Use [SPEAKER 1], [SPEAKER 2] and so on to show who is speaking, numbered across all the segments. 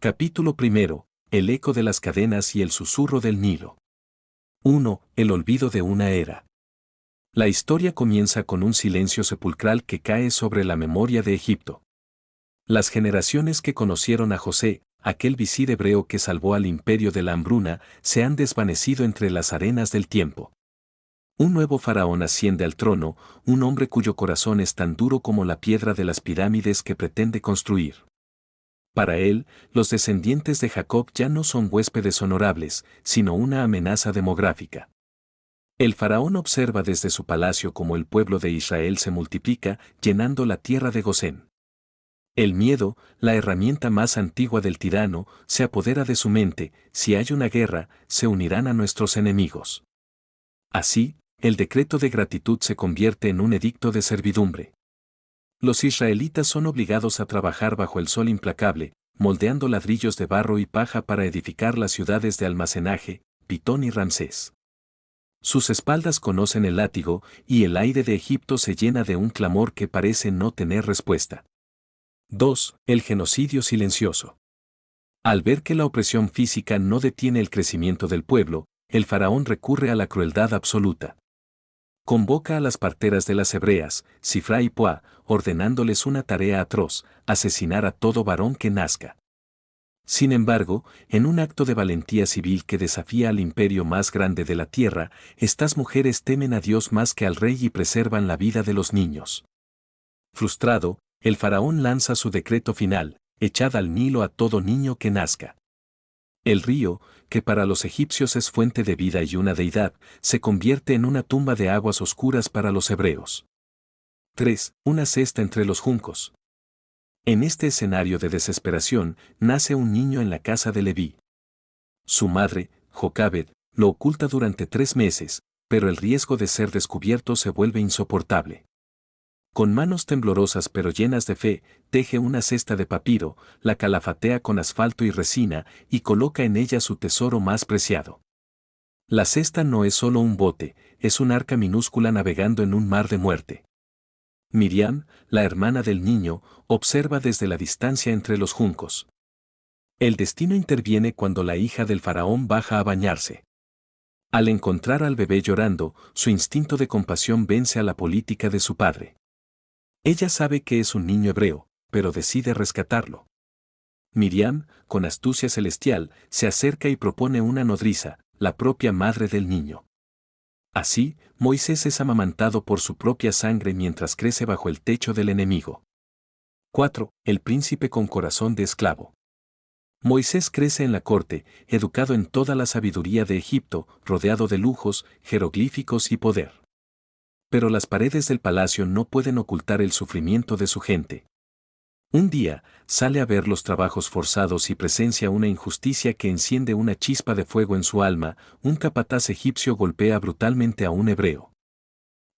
[SPEAKER 1] Capítulo primero. El eco de las cadenas y el susurro del Nilo. 1. El olvido de una era. La historia comienza con un silencio sepulcral que cae sobre la memoria de Egipto. Las generaciones que conocieron a José, aquel visir hebreo que salvó al imperio de la hambruna, se han desvanecido entre las arenas del tiempo. Un nuevo faraón asciende al trono, un hombre cuyo corazón es tan duro como la piedra de las pirámides que pretende construir. Para él, los descendientes de Jacob ya no son huéspedes honorables, sino una amenaza demográfica. El faraón observa desde su palacio cómo el pueblo de Israel se multiplica, llenando la tierra de Gosén. El miedo, la herramienta más antigua del tirano, se apodera de su mente: si hay una guerra, se unirán a nuestros enemigos. Así, el decreto de gratitud se convierte en un edicto de servidumbre. Los israelitas son obligados a trabajar bajo el sol implacable, moldeando ladrillos de barro y paja para edificar las ciudades de almacenaje, Pitón y Ramsés. Sus espaldas conocen el látigo, y el aire de Egipto se llena de un clamor que parece no tener respuesta. 2. El genocidio silencioso. Al ver que la opresión física no detiene el crecimiento del pueblo, el faraón recurre a la crueldad absoluta. Convoca a las parteras de las hebreas, Sifra y Puá, ordenándoles una tarea atroz: asesinar a todo varón que nazca. Sin embargo, en un acto de valentía civil que desafía al imperio más grande de la tierra, estas mujeres temen a Dios más que al rey y preservan la vida de los niños. Frustrado, el faraón lanza su decreto final: echad al Nilo a todo niño que nazca. El río, que para los egipcios es fuente de vida y una deidad, se convierte en una tumba de aguas oscuras para los hebreos. 3. Una cesta entre los juncos. En este escenario de desesperación, nace un niño en la casa de Leví. Su madre, Jocabed, lo oculta durante 3 meses, pero el riesgo de ser descubierto se vuelve insoportable. Con manos temblorosas pero llenas de fe, teje una cesta de papiro, la calafatea con asfalto y resina, y coloca en ella su tesoro más preciado. La cesta no es solo un bote, es un arca minúscula navegando en un mar de muerte. Miriam, la hermana del niño, observa desde la distancia entre los juncos. El destino interviene cuando la hija del faraón baja a bañarse. Al encontrar al bebé llorando, su instinto de compasión vence a la política de su padre. Ella sabe que es un niño hebreo, pero decide rescatarlo. Miriam, con astucia celestial, se acerca y propone una nodriza, la propia madre del niño. Así, Moisés es amamantado por su propia sangre mientras crece bajo el techo del enemigo. 4. El príncipe con corazón de esclavo. Moisés crece en la corte, educado en toda la sabiduría de Egipto, rodeado de lujos, jeroglíficos y poder. Pero las paredes del palacio no pueden ocultar el sufrimiento de su gente. Un día, sale a ver los trabajos forzados y presencia una injusticia que enciende una chispa de fuego en su alma: un capataz egipcio golpea brutalmente a un hebreo.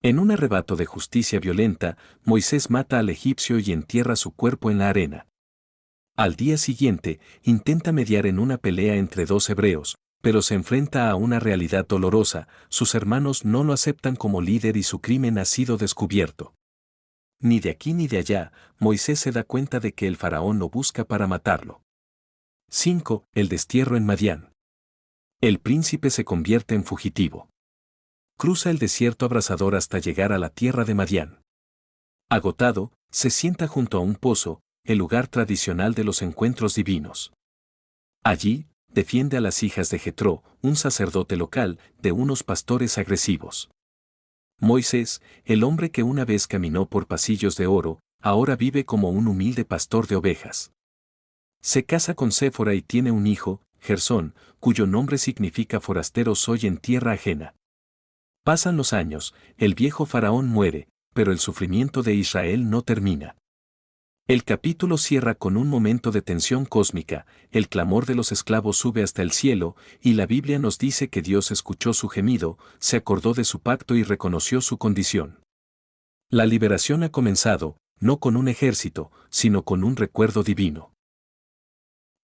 [SPEAKER 1] En un arrebato de justicia violenta, Moisés mata al egipcio y entierra su cuerpo en la arena. Al día siguiente, intenta mediar en una pelea entre 2 hebreos, pero se enfrenta a una realidad dolorosa: sus hermanos no lo aceptan como líder y su crimen ha sido descubierto. Ni de aquí ni de allá, Moisés se da cuenta de que el faraón lo busca para matarlo. 5. El destierro en Madián. El príncipe se convierte en fugitivo. Cruza el desierto abrasador hasta llegar a la tierra de Madián. Agotado, se sienta junto a un pozo, el lugar tradicional de los encuentros divinos. Allí, defiende a las hijas de Jetró, un sacerdote local, de unos pastores agresivos. Moisés, el hombre que una vez caminó por pasillos de oro, ahora vive como un humilde pastor de ovejas. Se casa con Séfora y tiene un hijo, Gersón, cuyo nombre significa forastero soy en tierra ajena. Pasan los años, el viejo faraón muere, pero el sufrimiento de Israel no termina. El capítulo cierra con un momento de tensión cósmica: el clamor de los esclavos sube hasta el cielo, y la Biblia nos dice que Dios escuchó su gemido, se acordó de su pacto y reconoció su condición. La liberación ha comenzado, no con un ejército, sino con un recuerdo divino.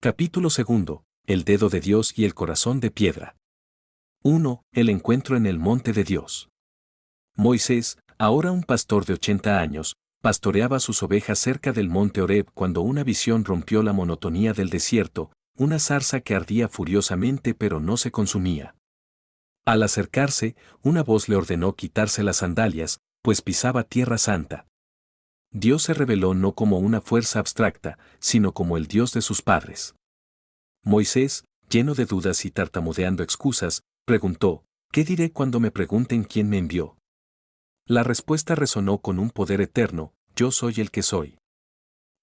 [SPEAKER 1] Capítulo 2. El dedo de Dios y el corazón de piedra. 1. El encuentro en el monte de Dios. Moisés, ahora un pastor de 80 años, pastoreaba sus ovejas cerca del monte Horeb cuando una visión rompió la monotonía del desierto, una zarza que ardía furiosamente pero no se consumía. Al acercarse, una voz le ordenó quitarse las sandalias, pues pisaba tierra santa. Dios se reveló no como una fuerza abstracta, sino como el Dios de sus padres. Moisés, lleno de dudas y tartamudeando excusas, preguntó, ¿qué diré cuando me pregunten quién me envió? La respuesta resonó con un poder eterno, yo soy el que soy.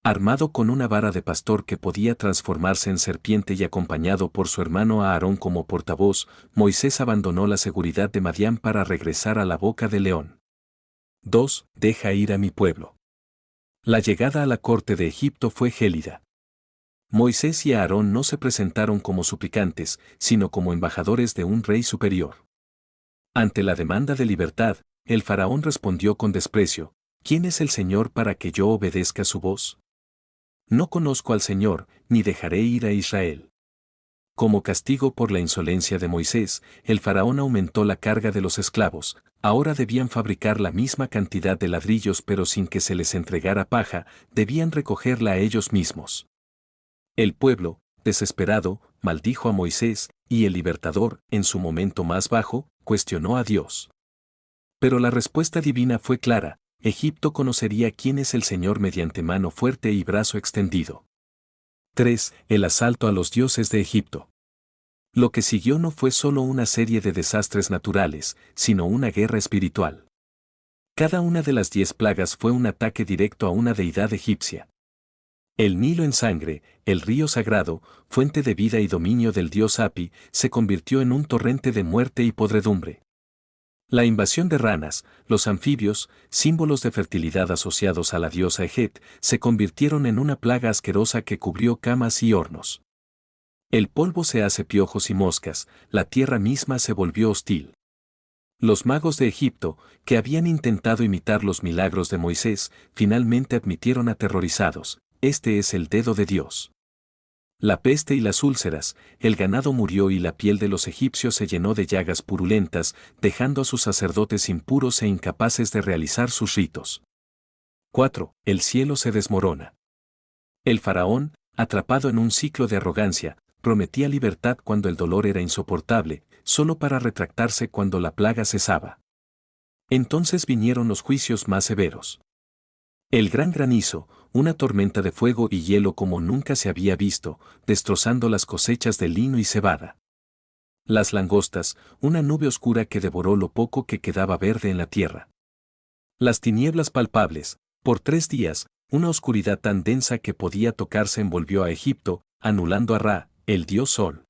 [SPEAKER 1] Armado con una vara de pastor que podía transformarse en serpiente y acompañado por su hermano Aarón como portavoz, Moisés abandonó la seguridad de Madián para regresar a la boca del león. 2. Deja ir a mi pueblo. La llegada a la corte de Egipto fue gélida. Moisés y Aarón no se presentaron como suplicantes, sino como embajadores de un rey superior. Ante la demanda de libertad, el faraón respondió con desprecio, ¿quién es el Señor para que yo obedezca su voz? No conozco al Señor, ni dejaré ir a Israel. Como castigo por la insolencia de Moisés, el faraón aumentó la carga de los esclavos, ahora debían fabricar la misma cantidad de ladrillos pero sin que se les entregara paja, debían recogerla ellos mismos. El pueblo, desesperado, maldijo a Moisés, y el libertador, en su momento más bajo, cuestionó a Dios. Pero la respuesta divina fue clara, Egipto conocería quién es el Señor mediante mano fuerte y brazo extendido. 3. El asalto a los dioses de Egipto. Lo que siguió no fue solo una serie de desastres naturales, sino una guerra espiritual. Cada una de las 10 plagas fue un ataque directo a una deidad egipcia. El Nilo en sangre, el río sagrado, fuente de vida y dominio del dios Api, se convirtió en un torrente de muerte y podredumbre. La invasión de ranas, los anfibios, símbolos de fertilidad asociados a la diosa Hejet, se convirtieron en una plaga asquerosa que cubrió camas y hornos. El polvo se hace piojos y moscas, la tierra misma se volvió hostil. Los magos de Egipto, que habían intentado imitar los milagros de Moisés, finalmente admitieron aterrorizados, este es el dedo de Dios. La peste y las úlceras, el ganado murió y la piel de los egipcios se llenó de llagas purulentas, dejando a sus sacerdotes impuros e incapaces de realizar sus ritos. 4. El cielo se desmorona. El faraón, atrapado en un ciclo de arrogancia, prometía libertad cuando el dolor era insoportable, solo para retractarse cuando la plaga cesaba. Entonces vinieron los juicios más severos. El gran granizo, una tormenta de fuego y hielo como nunca se había visto, destrozando las cosechas de lino y cebada. Las langostas, una nube oscura que devoró lo poco que quedaba verde en la tierra. Las tinieblas palpables, por 3 días, una oscuridad tan densa que podía tocarse envolvió a Egipto, anulando a Ra, el dios Sol.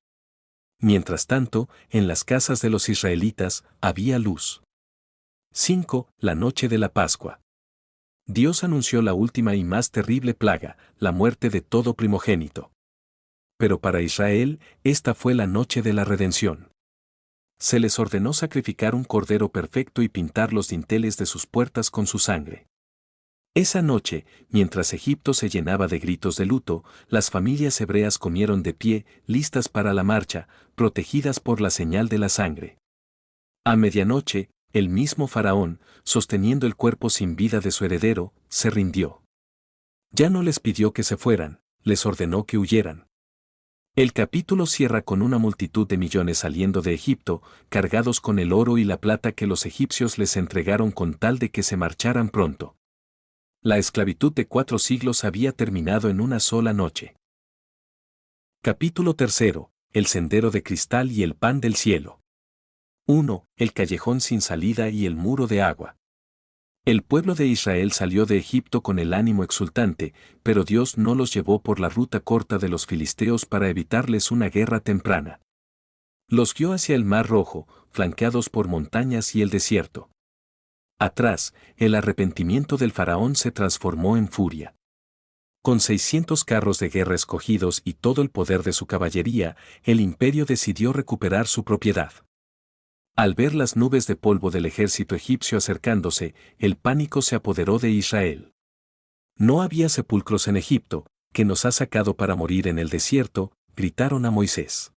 [SPEAKER 1] Mientras tanto, en las casas de los israelitas, había luz. 5. La noche de la Pascua. Dios anunció la última y más terrible plaga, la muerte de todo primogénito. Pero para Israel, esta fue la noche de la redención. Se les ordenó sacrificar un cordero perfecto y pintar los dinteles de sus puertas con su sangre. Esa noche, mientras Egipto se llenaba de gritos de luto, las familias hebreas comieron de pie, listas para la marcha, protegidas por la señal de la sangre. A medianoche, el mismo faraón, sosteniendo el cuerpo sin vida de su heredero, se rindió. Ya no les pidió que se fueran, les ordenó que huyeran. El capítulo cierra con una multitud de millones saliendo de Egipto, cargados con el oro y la plata que los egipcios les entregaron con tal de que se marcharan pronto. La esclavitud de 4 siglos había terminado en una sola noche. Capítulo 3. El sendero de cristal y el pan del cielo. 1. El callejón sin salida y el muro de agua. El pueblo de Israel salió de Egipto con el ánimo exultante, pero Dios no los llevó por la ruta corta de los filisteos para evitarles una guerra temprana. Los guió hacia el Mar Rojo, flanqueados por montañas y el desierto. Atrás, el arrepentimiento del faraón se transformó en furia. Con 600 carros de guerra escogidos y todo el poder de su caballería, el imperio decidió recuperar su propiedad. Al ver las nubes de polvo del ejército egipcio acercándose, el pánico se apoderó de Israel. No había sepulcros en Egipto, que nos ha sacado para morir en el desierto, gritaron a Moisés.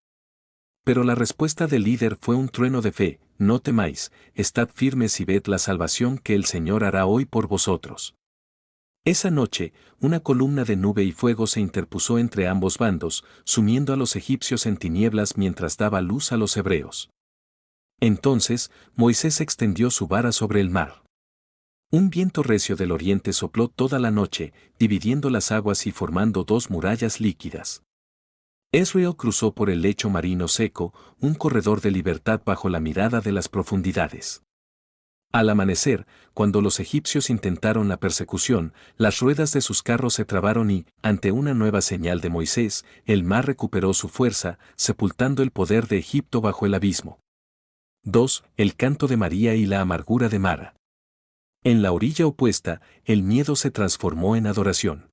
[SPEAKER 1] Pero la respuesta del líder fue un trueno de fe, no temáis, estad firmes y ved la salvación que el Señor hará hoy por vosotros. Esa noche, una columna de nube y fuego se interpuso entre ambos bandos, sumiendo a los egipcios en tinieblas mientras daba luz a los hebreos. Entonces, Moisés extendió su vara sobre el mar. Un viento recio del oriente sopló toda la noche, dividiendo las aguas y formando dos murallas líquidas. Israel cruzó por el lecho marino seco, un corredor de libertad bajo la mirada de las profundidades. Al amanecer, cuando los egipcios intentaron la persecución, las ruedas de sus carros se trabaron y, ante una nueva señal de Moisés, el mar recuperó su fuerza, sepultando el poder de Egipto bajo el abismo. 2. El canto de María y la amargura de Mara. En la orilla opuesta, el miedo se transformó en adoración.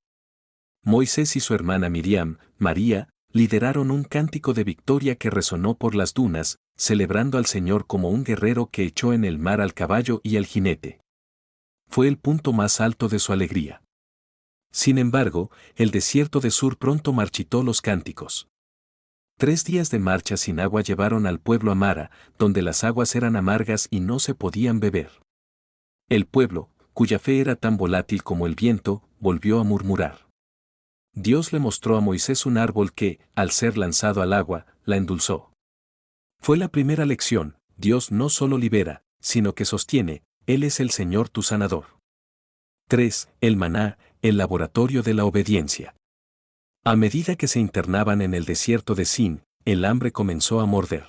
[SPEAKER 1] Moisés y su hermana Miriam, María, lideraron un cántico de victoria que resonó por las dunas, celebrando al Señor como un guerrero que echó en el mar al caballo y al jinete. Fue el punto más alto de su alegría. Sin embargo, el desierto de Sur pronto marchitó los cánticos. 3 días de marcha sin agua llevaron al pueblo a Mara, donde las aguas eran amargas y no se podían beber. El pueblo, cuya fe era tan volátil como el viento, volvió a murmurar. Dios le mostró a Moisés un árbol que, al ser lanzado al agua, la endulzó. Fue la primera lección: Dios no solo libera, sino que sostiene, Él es el Señor tu sanador. 3. El maná, el laboratorio de la obediencia. A medida que se internaban en el desierto de Sin, el hambre comenzó a morder.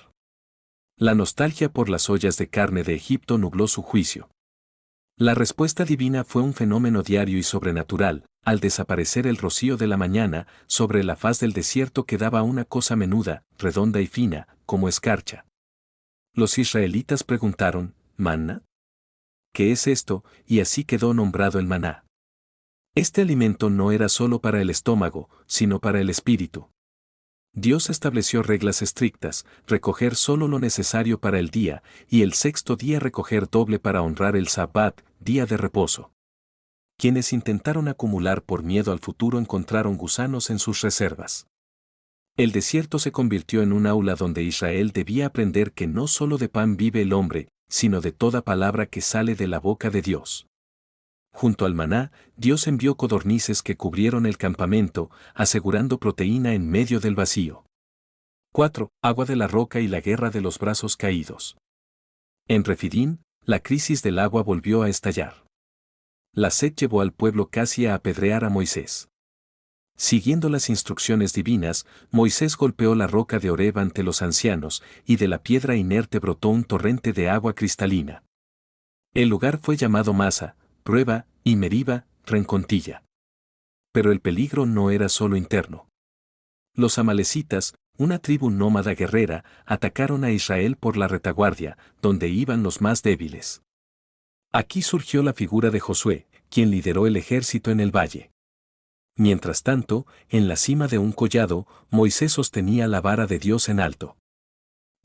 [SPEAKER 1] La nostalgia por las ollas de carne de Egipto nubló su juicio. La respuesta divina fue un fenómeno diario y sobrenatural. Al desaparecer el rocío de la mañana, sobre la faz del desierto quedaba una cosa menuda, redonda y fina, como escarcha. Los israelitas preguntaron, ¿maná? ¿Qué es esto? Y así quedó nombrado el maná. Este alimento no era solo para el estómago, sino para el espíritu. Dios estableció reglas estrictas: recoger solo lo necesario para el día, y el sexto día recoger doble para honrar el Sabbat, día de reposo. Quienes intentaron acumular por miedo al futuro encontraron gusanos en sus reservas. El desierto se convirtió en un aula donde Israel debía aprender que no solo de pan vive el hombre, sino de toda palabra que sale de la boca de Dios. Junto al maná, Dios envió codornices que cubrieron el campamento, asegurando proteína en medio del vacío. 4. Agua de la roca y la guerra de los brazos caídos. En Refidín, la crisis del agua volvió a estallar. La sed llevó al pueblo casi a apedrear a Moisés. Siguiendo las instrucciones divinas, Moisés golpeó la roca de Horeb ante los ancianos, y de la piedra inerte brotó un torrente de agua cristalina. El lugar fue llamado Masa, Prueba, y Meriba, Rencontilla. Pero el peligro no era solo interno. Los amalecitas, una tribu nómada guerrera, atacaron a Israel por la retaguardia, donde iban los más débiles. Aquí surgió la figura de Josué, quien lideró el ejército en el valle. Mientras tanto, en la cima de un collado, Moisés sostenía la vara de Dios en alto.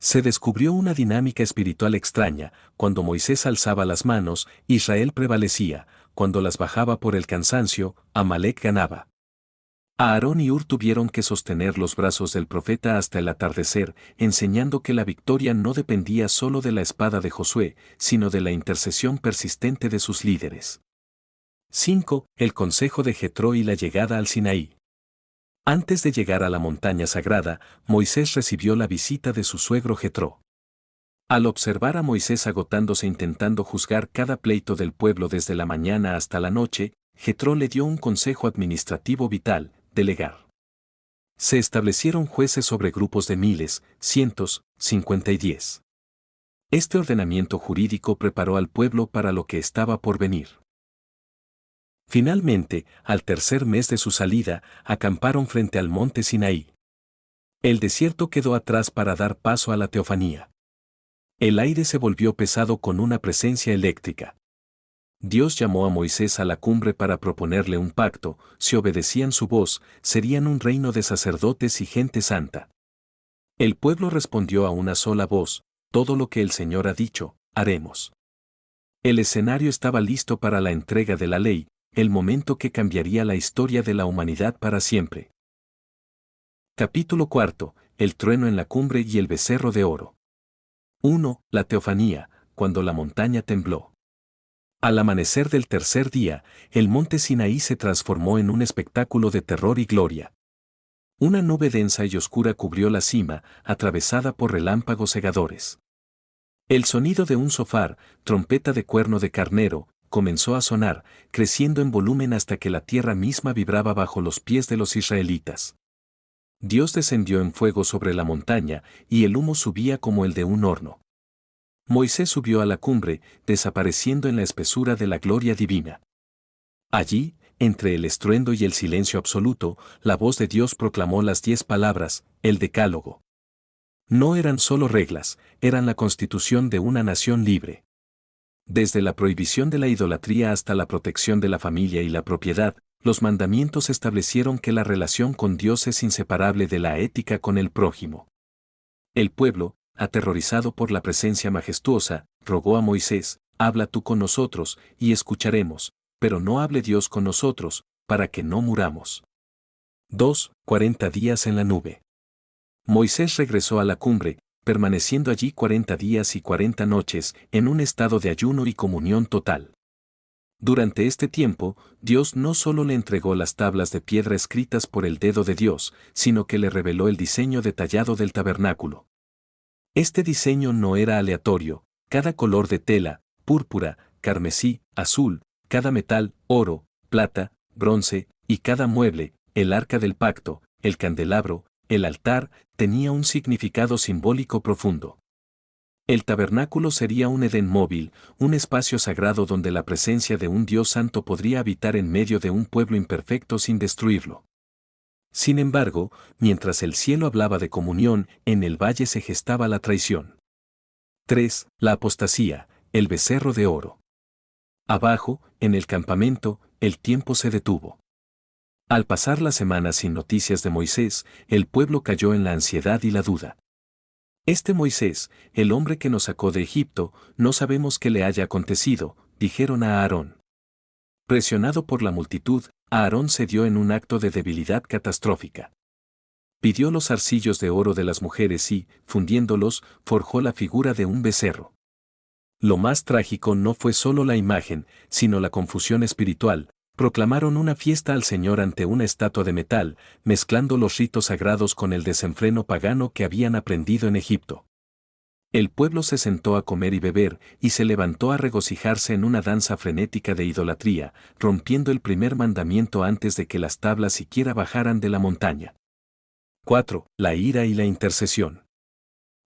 [SPEAKER 1] Se descubrió una dinámica espiritual extraña: cuando Moisés alzaba las manos, Israel prevalecía; cuando las bajaba por el cansancio, Amalek ganaba. Aarón y Hur tuvieron que sostener los brazos del profeta hasta el atardecer, enseñando que la victoria no dependía solo de la espada de Josué, sino de la intercesión persistente de sus líderes. 5. El consejo de Jetro y la llegada al Sinaí. Antes de llegar a la montaña sagrada, Moisés recibió la visita de su suegro Jetro. Al observar a Moisés agotándose intentando juzgar cada pleito del pueblo desde la mañana hasta la noche, Jetro le dio un consejo administrativo vital: delegar. Se establecieron jueces sobre grupos de miles, cientos, 50 y 10. Este ordenamiento jurídico preparó al pueblo para lo que estaba por venir. Finalmente, al tercer mes de su salida, acamparon frente al monte Sinaí. El desierto quedó atrás para dar paso a la teofanía. El aire se volvió pesado con una presencia eléctrica. Dios llamó a Moisés a la cumbre para proponerle un pacto: si obedecían su voz, serían un reino de sacerdotes y gente santa. El pueblo respondió a una sola voz: todo lo que el Señor ha dicho, haremos. El escenario estaba listo para la entrega de la ley, el momento que cambiaría la historia de la humanidad para siempre. Capítulo 4. El trueno en la cumbre y el becerro de oro. 1. La teofanía, cuando la montaña tembló. Al amanecer del tercer día, el monte Sinaí se transformó en un espectáculo de terror y gloria. Una nube densa y oscura cubrió la cima, atravesada por relámpagos cegadores. El sonido de un shofar, trompeta de cuerno de carnero, comenzó a sonar, creciendo en volumen hasta que la tierra misma vibraba bajo los pies de los israelitas. Dios descendió en fuego sobre la montaña, y el humo subía como el de un horno. Moisés subió a la cumbre, desapareciendo en la espesura de la gloria divina. Allí, entre el estruendo y el silencio absoluto, la voz de Dios proclamó las 10 palabras, el Decálogo. No eran solo reglas, eran la constitución de una nación libre. Desde la prohibición de la idolatría hasta la protección de la familia y la propiedad, los mandamientos establecieron que la relación con Dios es inseparable de la ética con el prójimo. El pueblo, aterrorizado por la presencia majestuosa, rogó a Moisés, habla tú con nosotros, y escucharemos, pero no hable Dios con nosotros, para que no muramos. 40 días en la nube. Moisés regresó a la cumbre, permaneciendo allí 40 días y 40 noches, en un estado de ayuno y comunión total. Durante este tiempo, Dios no solo le entregó las tablas de piedra escritas por el dedo de Dios, sino que le reveló el diseño detallado del tabernáculo. Este diseño no era aleatorio, cada color de tela, púrpura, carmesí, azul, cada metal, oro, plata, bronce, y cada mueble, el arca del pacto, el candelabro, el altar, tenía un significado simbólico profundo. El tabernáculo sería un Edén móvil, un espacio sagrado donde la presencia de un Dios santo podría habitar en medio de un pueblo imperfecto sin destruirlo. Sin embargo, mientras el cielo hablaba de comunión, en el valle se gestaba la traición. 3. La apostasía, el becerro de oro. Abajo, en el campamento, el tiempo se detuvo. Al pasar las semanas sin noticias de Moisés, el pueblo cayó en la ansiedad y la duda. Este Moisés, el hombre que nos sacó de Egipto, no sabemos qué le haya acontecido, dijeron a Aarón. Presionado por la multitud, Aarón cedió en un acto de debilidad catastrófica. Pidió los arcillos de oro de las mujeres y, fundiéndolos, forjó la figura de un becerro. Lo más trágico no fue solo la imagen, sino la confusión espiritual. Proclamaron una fiesta al Señor ante una estatua de metal, mezclando los ritos sagrados con el desenfreno pagano que habían aprendido en Egipto. El pueblo se sentó a comer y beber, y se levantó a regocijarse en una danza frenética de idolatría, rompiendo el primer mandamiento antes de que las tablas siquiera bajaran de la montaña. 4. La ira y la intercesión.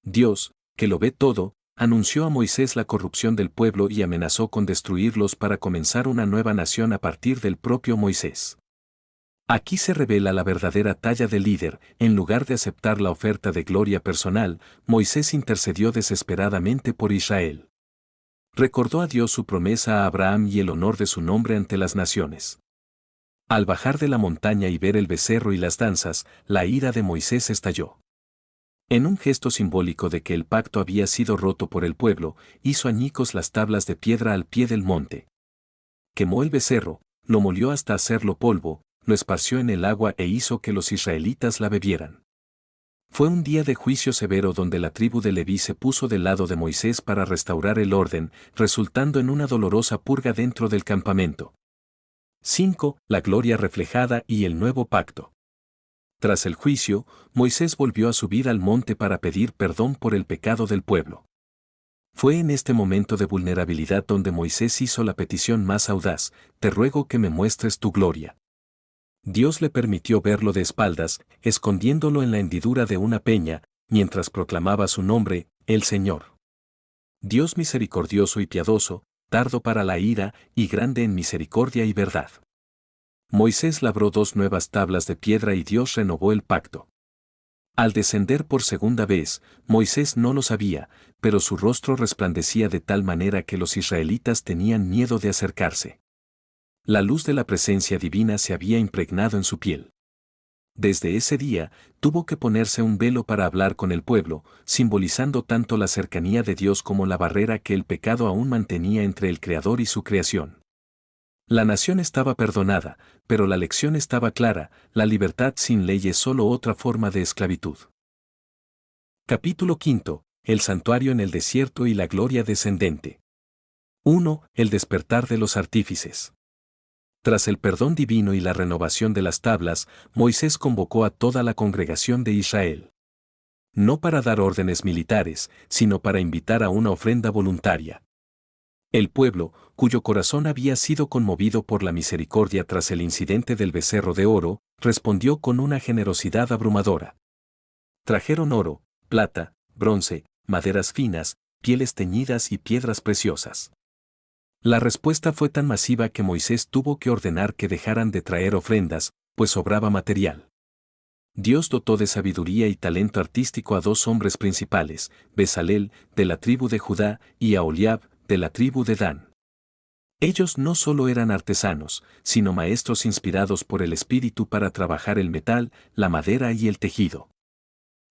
[SPEAKER 1] Dios, que lo ve todo, anunció a Moisés la corrupción del pueblo y amenazó con destruirlos para comenzar una nueva nación a partir del propio Moisés. Aquí se revela la verdadera talla del líder. En lugar de aceptar la oferta de gloria personal, Moisés intercedió desesperadamente por Israel. Recordó a Dios su promesa a Abraham y el honor de su nombre ante las naciones. Al bajar de la montaña y ver el becerro y las danzas, la ira de Moisés estalló. En un gesto simbólico de que el pacto había sido roto por el pueblo, hizo añicos las tablas de piedra al pie del monte. Quemó el becerro, lo molió hasta hacerlo polvo, lo esparció en el agua e hizo que los israelitas la bebieran. Fue un día de juicio severo donde la tribu de Leví se puso del lado de Moisés para restaurar el orden, resultando en una dolorosa purga dentro del campamento. 5. La gloria reflejada y el nuevo pacto. Tras el juicio, Moisés volvió a subir al monte para pedir perdón por el pecado del pueblo. Fue en este momento de vulnerabilidad donde Moisés hizo la petición más audaz: te ruego que me muestres tu gloria. Dios le permitió verlo de espaldas, escondiéndolo en la hendidura de una peña, mientras proclamaba su nombre, el Señor. Dios misericordioso y piadoso, tardo para la ira y grande en misericordia y verdad. Moisés labró 2 nuevas tablas de piedra y Dios renovó el pacto. Al descender por segunda vez, Moisés no lo sabía, pero su rostro resplandecía de tal manera que los israelitas tenían miedo de acercarse. La luz de la presencia divina se había impregnado en su piel. Desde ese día, tuvo que ponerse un velo para hablar con el pueblo, simbolizando tanto la cercanía de Dios como la barrera que el pecado aún mantenía entre el Creador y su creación. La nación estaba perdonada, pero la lección estaba clara: la libertad sin ley es solo otra forma de esclavitud. Capítulo 5. El santuario en el desierto y la gloria descendente. 1. El despertar de los artífices. Tras el perdón divino y la renovación de las tablas, Moisés convocó a toda la congregación de Israel. No para dar órdenes militares, sino para invitar a una ofrenda voluntaria. El pueblo, cuyo corazón había sido conmovido por la misericordia tras el incidente del becerro de oro, respondió con una generosidad abrumadora. Trajeron oro, plata, bronce, maderas finas, pieles teñidas y piedras preciosas. La respuesta fue tan masiva que Moisés tuvo que ordenar que dejaran de traer ofrendas, pues sobraba material. Dios dotó de sabiduría y talento artístico a dos hombres principales, Bezalel, de la tribu de Judá, y a Aholiab, de la tribu de Dan. Ellos no solo eran artesanos, sino maestros inspirados por el Espíritu para trabajar el metal, la madera y el tejido.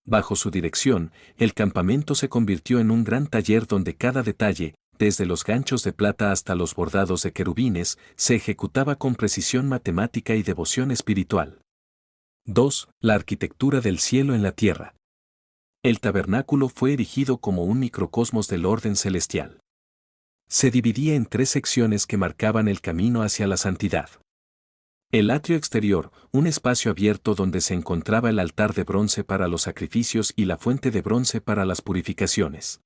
[SPEAKER 1] Bajo su dirección, el campamento se convirtió en un gran taller donde cada detalle, desde los ganchos de plata hasta los bordados de querubines, se ejecutaba con precisión matemática y devoción espiritual. 2. La arquitectura del cielo en la tierra. El tabernáculo fue erigido como un microcosmos del orden celestial. Se dividía en 3 secciones que marcaban el camino hacia la santidad. El atrio exterior, un espacio abierto donde se encontraba el altar de bronce para los sacrificios y la fuente de bronce para las purificaciones.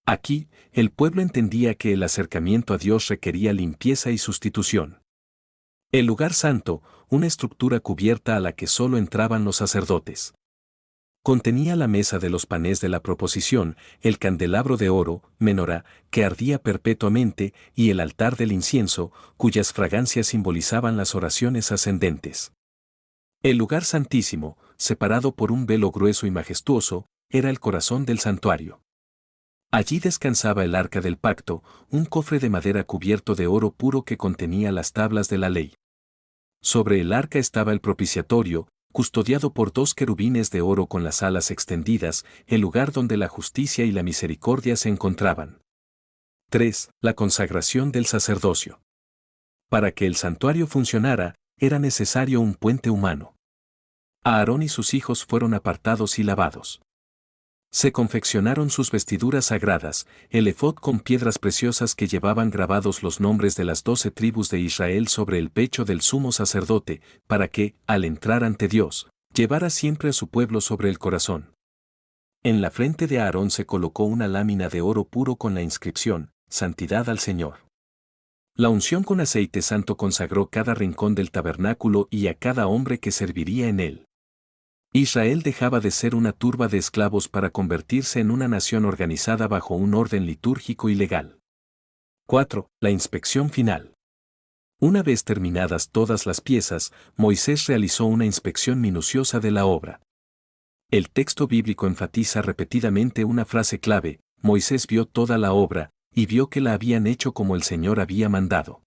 [SPEAKER 1] Aquí, el pueblo entendía que el acercamiento a Dios requería limpieza y sustitución. El lugar santo, una estructura cubierta a la que solo entraban los sacerdotes. Contenía la mesa de los panes de la proposición, el candelabro de oro, menorá, que ardía perpetuamente, y el altar del incienso, cuyas fragancias simbolizaban las oraciones ascendentes. El lugar santísimo, separado por un velo grueso y majestuoso, era el corazón del santuario. Allí descansaba el arca del pacto, un cofre de madera cubierto de oro puro que contenía las tablas de la ley. Sobre el arca estaba el propiciatorio, custodiado por 2 querubines de oro con las alas extendidas, el lugar donde la justicia y la misericordia se encontraban. 3. La consagración del sacerdocio. Para que el santuario funcionara, era necesario un puente humano. Aarón y sus hijos fueron apartados y lavados. Se confeccionaron sus vestiduras sagradas, el efod con piedras preciosas que llevaban grabados los nombres de las 12 tribus de Israel sobre el pecho del sumo sacerdote, para que, al entrar ante Dios, llevara siempre a su pueblo sobre el corazón. En la frente de Aarón se colocó una lámina de oro puro con la inscripción, Santidad al Señor. La unción con aceite santo consagró cada rincón del tabernáculo y a cada hombre que serviría en él. Israel dejaba de ser una turba de esclavos para convertirse en una nación organizada bajo un orden litúrgico y legal. 4. La inspección final. Una vez terminadas todas las piezas, Moisés realizó una inspección minuciosa de la obra. El texto bíblico enfatiza repetidamente una frase clave: Moisés vio toda la obra, y vio que la habían hecho como el Señor había mandado.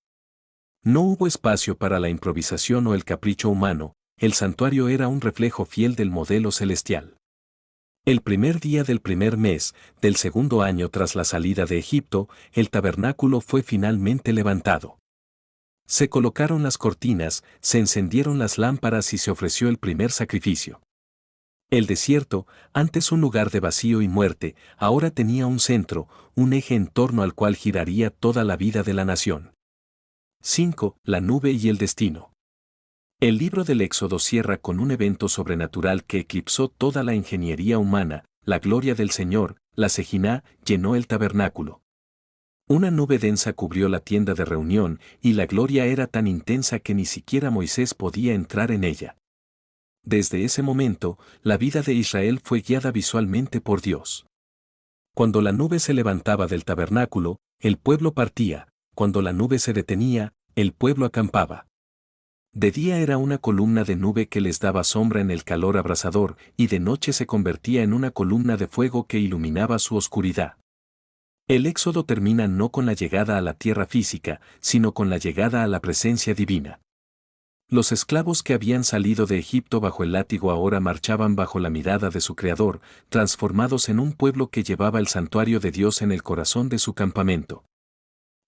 [SPEAKER 1] No hubo espacio para la improvisación o el capricho humano. El santuario era un reflejo fiel del modelo celestial. El primer día del primer mes, del segundo año tras la salida de Egipto, el tabernáculo fue finalmente levantado. Se colocaron las cortinas, se encendieron las lámparas y se ofreció el primer sacrificio. El desierto, antes un lugar de vacío y muerte, ahora tenía un centro, un eje en torno al cual giraría toda la vida de la nación. 5. La nube y el destino. El libro del Éxodo cierra con un evento sobrenatural que eclipsó toda la ingeniería humana: la gloria del Señor, la Sejiná, llenó el tabernáculo. Una nube densa cubrió la tienda de reunión, y la gloria era tan intensa que ni siquiera Moisés podía entrar en ella. Desde ese momento, la vida de Israel fue guiada visualmente por Dios. Cuando la nube se levantaba del tabernáculo, el pueblo partía; cuando la nube se detenía, el pueblo acampaba. De día era una columna de nube que les daba sombra en el calor abrasador, y de noche se convertía en una columna de fuego que iluminaba su oscuridad. El éxodo termina no con la llegada a la tierra física, sino con la llegada a la presencia divina. Los esclavos que habían salido de Egipto bajo el látigo ahora marchaban bajo la mirada de su Creador, transformados en un pueblo que llevaba el santuario de Dios en el corazón de su campamento.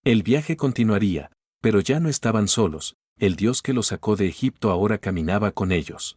[SPEAKER 1] El viaje continuaría, pero ya no estaban solos. El Dios que los sacó de Egipto ahora caminaba con ellos.